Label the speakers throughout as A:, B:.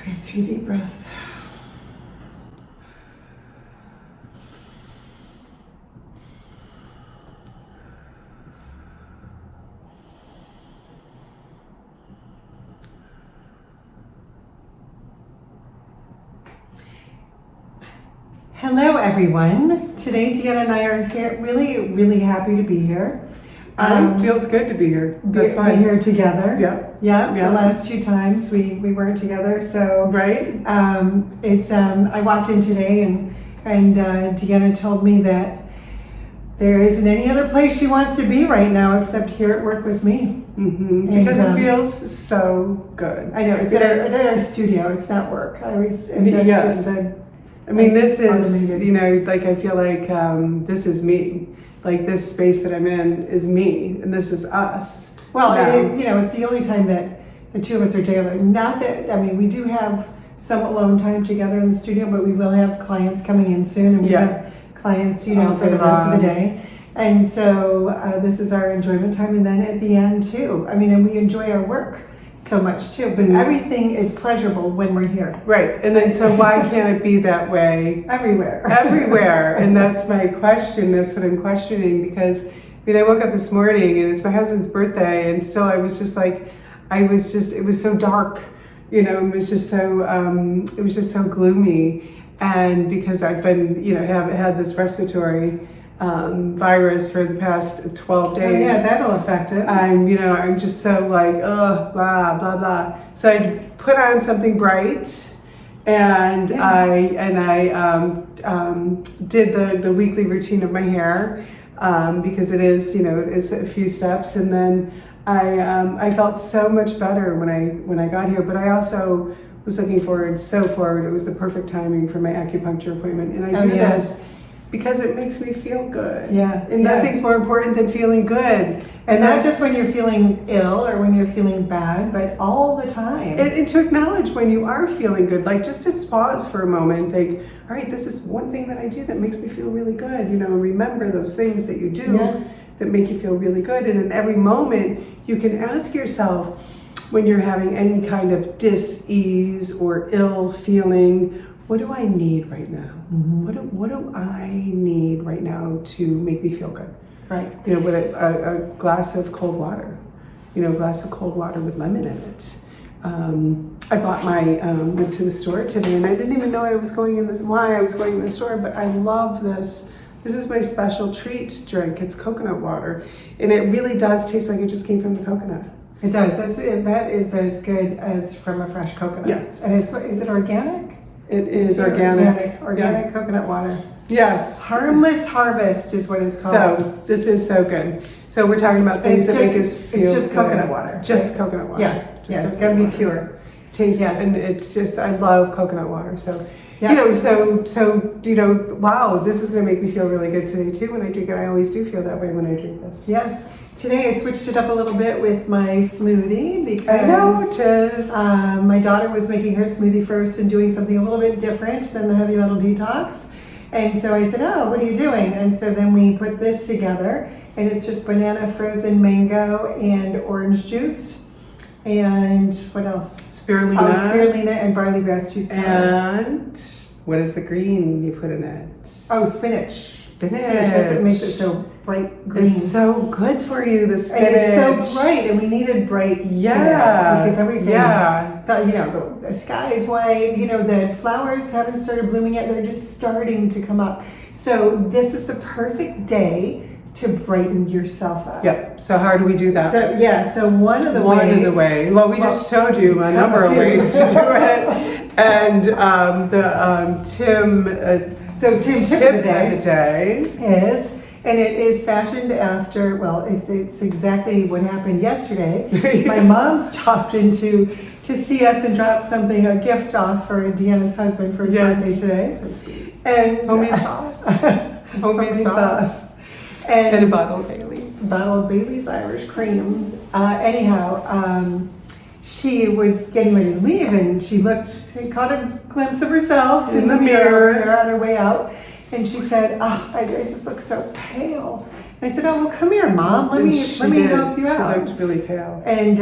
A: Breathe 3 deep breaths. Hello everyone. Today Deanna and I are here, really happy to be here.
B: Feels good to be here.
A: That's fine. Be here together.
B: Yeah.
A: The last 2 times we weren't together, so
B: Right.
A: I walked in today and Deanna told me that there isn't any other place she wants to be right now except here at work with me.
B: Mm-hmm. Because it feels so good.
A: I know it's at our studio. It's not work. I always
B: this is like I feel like this is me. Like this space that I'm in is me, and this is us.
A: Well, it's the only time that the two of us are together. Not that, we do have some alone time together in the studio, but we will have clients coming in soon, and we have clients, for the rest of the day. And so this is our enjoyment time, and then at the end too. And we enjoy our work so much too, but everything is pleasurable when we're here.
B: Right, and then so why can't it be that way
A: everywhere?
B: Everywhere, and that's my question. That's what I'm questioning, because I woke up this morning and it's my husband's birthday, and still it was so dark, it was just so gloomy, and because I've been have had this respiratory virus for the past 12 days.
A: Oh, yeah, that'll affect it.
B: I'm just so like, blah, blah, blah. So I put on something bright, and I did the weekly routine of my hair, because it is, it's a few steps, and then I felt so much better when I got here, but I also was looking forward. It was the perfect timing for my acupuncture appointment, and I do this because it makes me feel good.
A: Yeah.
B: And nothing's more important than feeling good.
A: And not just when you're feeling ill or when you're feeling bad, but all the time.
B: And to acknowledge when you are feeling good, like just to pause for a moment and think, all right, this is one thing that I do that makes me feel really good. And remember those things that you do that make you feel really good. And in every moment, you can ask yourself, when you're having any kind of dis-ease or ill feeling, what do I need right now?
A: Mm-hmm.
B: What do I need right now to make me feel good?
A: Right.
B: With a glass of cold water, a glass of cold water with lemon in it. I bought went to the store today, and I didn't even know why I was going in the store, but I love this. This is my special treat drink. It's coconut water, and it really does taste like it just came from the coconut.
A: It does. That is as good as from a fresh coconut.
B: Yes.
A: And is it organic?
B: It is organic.
A: Organic coconut water.
B: Yes.
A: Harmless Harvest is what it's called.
B: So this is so good. So we're talking about things that make us feel
A: It's just coconut water.
B: Just coconut water.
A: Yeah, it's got to be pure.
B: Taste, and it's just, I love coconut water. So,
A: yeah.
B: Wow, this is going to make me feel really good today too when I drink it. I always do feel that way when I drink this.
A: Yes. Today I switched it up a little bit with my smoothie because
B: I noticed.
A: My daughter was making her smoothie first and doing something a little bit different than the heavy metal detox. And so I said, oh, what are you doing? And so then we put this together, and it's just banana, frozen mango, and orange juice. And what else?
B: Spirulina.
A: Oh, spirulina and barley grass juice.
B: And what is the green you put in it?
A: Oh, spinach.
B: Spinach.
A: That's what makes it so bright green.
B: It's so good for you, the spinach.
A: And it's so bright, and we needed bright today because everything, the sky is white, the flowers haven't started blooming yet, they're just starting to come up. So this is the perfect day to brighten yourself up.
B: Yep. So how do we do that?
A: So one of the ways.
B: Well, we just showed you a number of ways to do it. And Tim's tip of the day
A: is, and it is fashioned after, it's exactly what happened yesterday. My mom stopped in to see us and dropped a gift off for Deanna's husband for his birthday today.
B: So sweet.
A: And
B: homemade sauce.
A: Homemade sauce.
B: And a bottle of Bailey's.
A: Bottle of Bailey's Irish cream. She was getting ready to leave, and she caught a glimpse of herself in the mirror on her way out, and she said, I just look so pale. And I said, oh, well, come here, Mom. Let me help you out.
B: She looked really pale.
A: And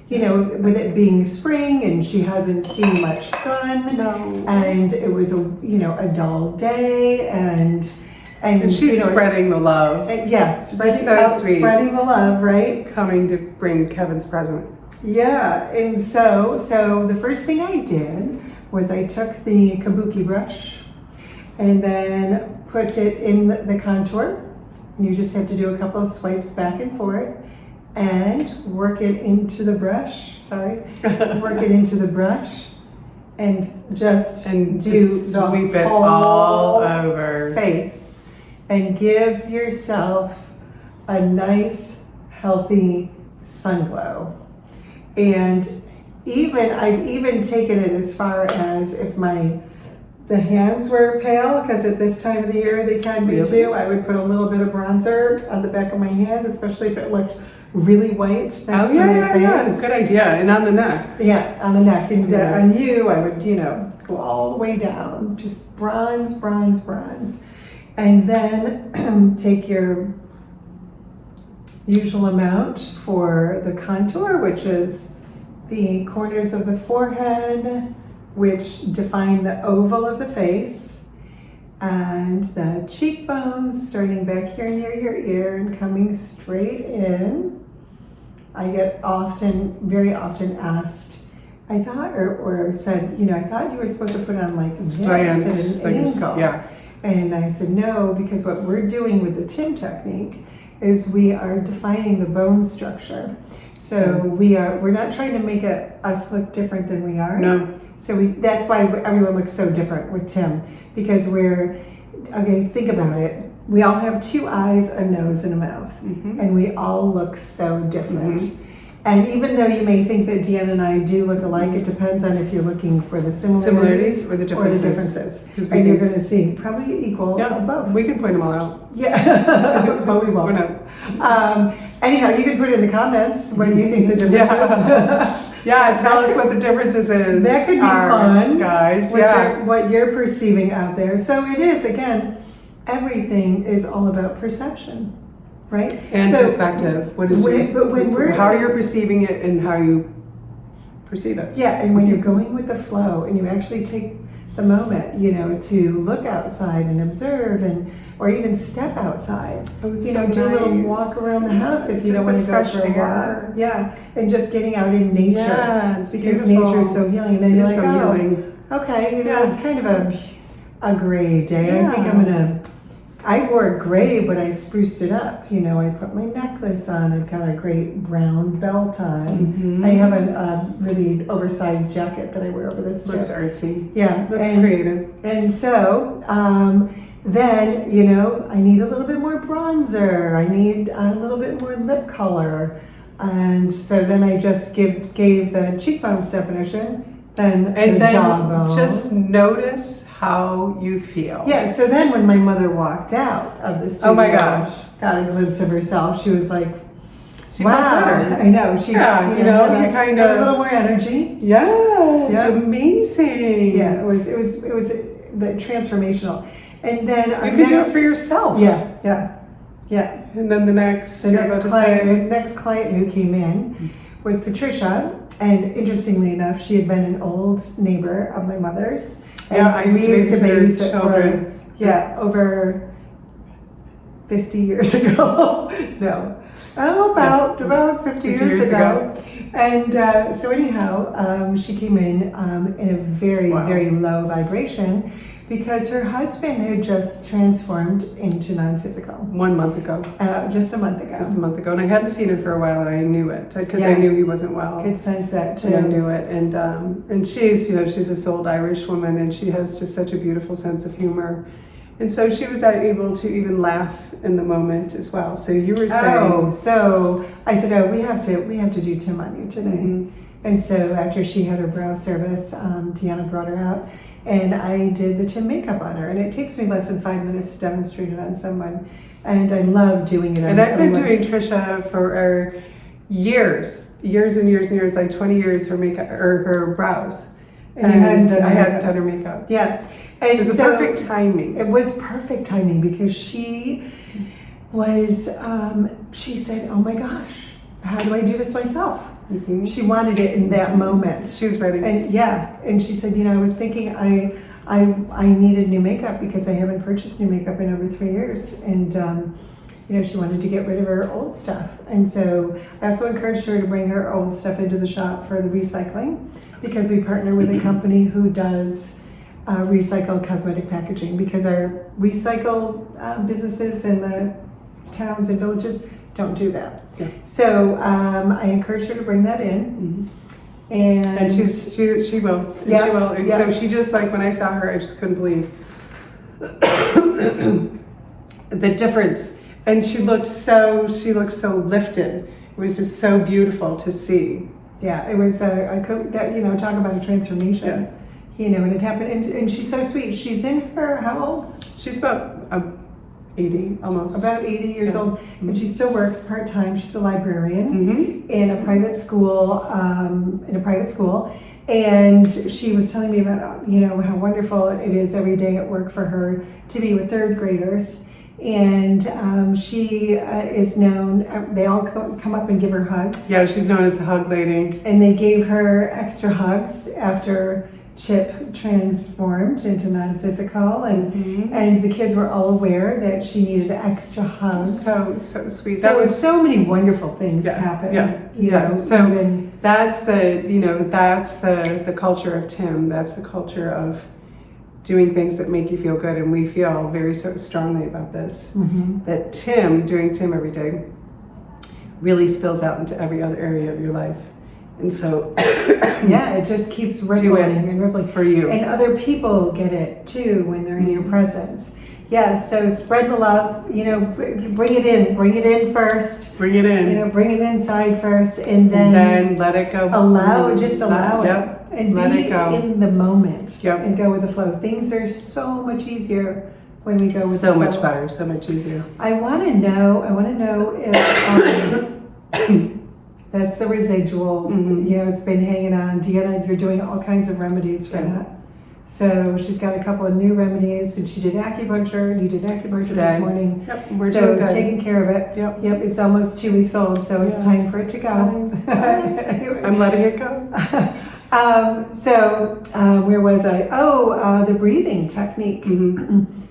A: you know, with it being spring and she hasn't seen much sun.
B: No.
A: And it was a dull day and
B: she's spreading the love.
A: Spreading the love, right?
B: Coming to bring Kevin's present.
A: Yeah, and so the first thing I did was I took the kabuki brush and then put it in the contour. And you just have to do a couple of swipes back and forth and work it into the brush. Work it into the brush and do
B: sweep
A: the
B: it
A: whole
B: all over
A: face and give yourself a nice, healthy sun glow. And I've even taken it as far as if the hands were pale, because at this time of the year they can be too, I would put a little bit of bronzer on the back of my hand, especially if it looked really white next to my face.
B: Yeah, good idea. And on the neck.
A: Yeah, on the neck. And on you, I would, go all the way down, just bronze. And then take your usual amount for the contour, which is the corners of the forehead, which define the oval of the face, and the cheekbones starting back here near your ear and coming straight in. I get very often asked, I thought, or said, I thought you were supposed to put on like this at an angle.
B: Yeah.
A: And I said, no, because what we're doing with the Tim technique is we are defining the bone structure. So we're not trying to make us look different than we are.
B: No.
A: So that's why everyone looks so different with Tim, because think about it. We all have two eyes, a nose, and a mouth, and we all look so different. And even though you may think that Deanna and I do look alike, it depends on if you're looking for the similarities
B: or the differences.
A: And you're going to see probably equal of both.
B: We can point them all out.
A: Yeah, but we won't. Anyhow, you can put in the comments what you think the difference is.
B: Yeah, tell us what the differences is.
A: That could be fun,
B: guys.
A: What you're perceiving out there. So it is, again, everything is all about perception, right?
B: And perspective. How you're perceiving it and how you perceive it.
A: Yeah, and when you're going with the flow and you actually take the moment, to look outside and observe or even step outside. Do a little walk around the house if you don't want to go for a walk. Yeah, and just getting out in nature.
B: Yeah, it's
A: because
B: beautiful.
A: nature is so healing. And then you're like,
B: healing.
A: Okay, it's kind of a gray day. Yeah. I think I wore gray, but I spruced it up. I put my necklace on. I've got a great brown belt on. I have a really oversized jacket that I wear over this.
B: Looks artsy.
A: Yeah.
B: Looks creative.
A: And so, then, I need a little bit more bronzer. I need a little bit more lip color. And so then I just gave the cheekbones definition, then the jawbone.
B: Just notice how you feel.
A: Yeah, so then when my mother walked out of the studio,
B: oh my gosh,
A: got a glimpse of herself, she was like,
B: she
A: wow,
B: felt better.
A: I know. She got,
B: you kind of
A: a little more energy.
B: Yeah, it's amazing.
A: Yeah, it was the transformational. And then
B: you can do it for yourself.
A: Yeah.
B: And then the next
A: client who came in was Patricia, and interestingly enough, she had been an old neighbor of my mother's. And we used to babysit children. Over 50 years ago. No, about 50 years ago. And so anyhow, she came in a very, very low vibration, because her husband had just transformed into non-physical.
B: 1 month ago.
A: Just a month ago.
B: And I hadn't seen him for a while, and I knew it, because I knew he wasn't well.
A: Could sense that too.
B: And I knew it. And she's, she's a souled Irish woman, and she has just such a beautiful sense of humor. And so she was able to even laugh in the moment as well. So you were saying...
A: so I said, we have to do Tim on you today. And so after she had her brow service, Deanna brought her out, and I did the Tim makeup on her. And it takes me less than 5 minutes to demonstrate it on someone. And I love doing it on
B: And I've been doing Trisha for years and years, like 20 years, her makeup, or her brows. And I hadn't done her makeup.
A: Yeah. And
B: it was perfect timing.
A: It was perfect timing, because she was, she said, oh my gosh, how do I do this myself? She wanted it in that moment.
B: She was ready.
A: And and she said, I was thinking I needed new makeup because I haven't purchased new makeup in over 3 years. And, she wanted to get rid of her old stuff. And so I also encouraged her to bring her old stuff into the shop for the recycling, because we partner with a company who does recycled cosmetic packaging, because our recycle businesses in the towns and villages don't do that.
B: Yeah.
A: So I encouraged her to bring that in. And
B: she will. She will. And so she just, like, when I saw her, I just couldn't believe the difference. And she looked so lifted. It was just so beautiful to see.
A: Yeah, it was talk about a transformation. And it happened. And she's so sweet. She's in her, how old?
B: She's about 80, almost.
A: About 80 years old. And she still works part-time. She's a librarian in a private school, And she was telling me about, how wonderful it is every day at work for her to be with third graders. And she is known, they all come up and give her hugs.
B: Yeah, she's known as the hug lady.
A: And they gave her extra hugs after Chip transformed into non-physical, and the kids were all aware that she needed extra hugs.
B: So sweet.
A: So so many wonderful things happen.
B: So that's the culture of Tim. That's the culture of doing things that make you feel good, and we feel very so strongly about this. That doing Tim every day, really spills out into every other area of your life. And so,
A: it just keeps rippling and rippling
B: for you.
A: And other people get it too when they're in your presence. So spread the love, bring it in first.
B: Bring it in.
A: Bring it inside first, and then
B: let it go.
A: Allow it. And
B: let
A: be
B: it go.
A: In the moment.
B: Yep.
A: And go with the flow. Things are so much easier when we go with the
B: so
A: flow.
B: much better, so much easier.
A: I want to know if that's the residual. It's been hanging on. Deanna, you're doing all kinds of remedies for that. So she's got a couple of new remedies, and she did acupuncture. You did acupuncture this morning.
B: Yep, we're
A: so
B: doing good.
A: Taking care of it.
B: Yep.
A: It's almost 2 weeks old, so it's time for it to go.
B: I'm letting it go.
A: Where was I? The breathing technique.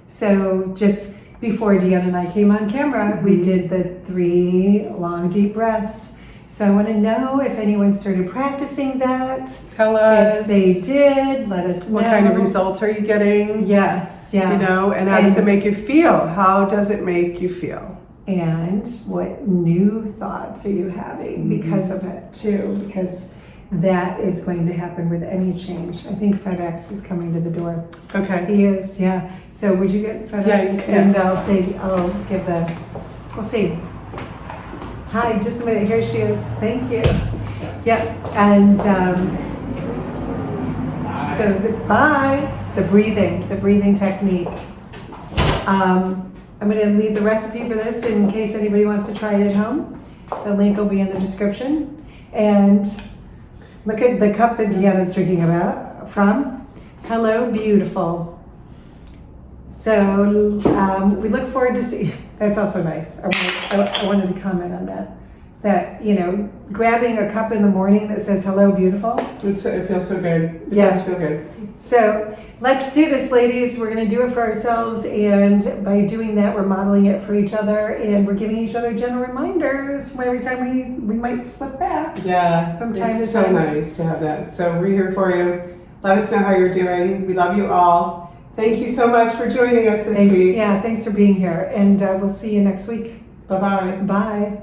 A: So just before Deanna and I came on camera, we did the 3 long, deep breaths. So I want to know if anyone started practicing that.
B: Tell us.
A: If they did, let us know.
B: What kind of results are you getting?
A: Yes,
B: and how does it make you feel? How does it make you feel?
A: And what new thoughts are you having because of it too? Because that is going to happen with any change. I think FedEx is coming to the door.
B: Okay.
A: He is, So would you get FedEx?
B: Yeah.
A: And we'll see. Hi, just a minute. Here she is. Thank you. And the breathing technique. I'm going to leave the recipe for this in case anybody wants to try it at home. The link will be in the description. And look at the cup that Deanna's drinking from. Hello, beautiful. So we look forward to see. That's also nice. I wanted to comment on that. That, grabbing a cup in the morning that says hello, beautiful.
B: It feels so good. It does feel good.
A: So let's do this, ladies. We're going to do it for ourselves. And by doing that, we're modeling it for each other. And we're giving each other gentle reminders every time we might slip back.
B: Yeah.
A: From time to time.
B: It's so nice to have that. So we're here for you. Let us know how you're doing. We love you all. Thank you so much for joining us this week.
A: Yeah, thanks for being here. And we'll see you next week.
B: Bye-bye.
A: Bye.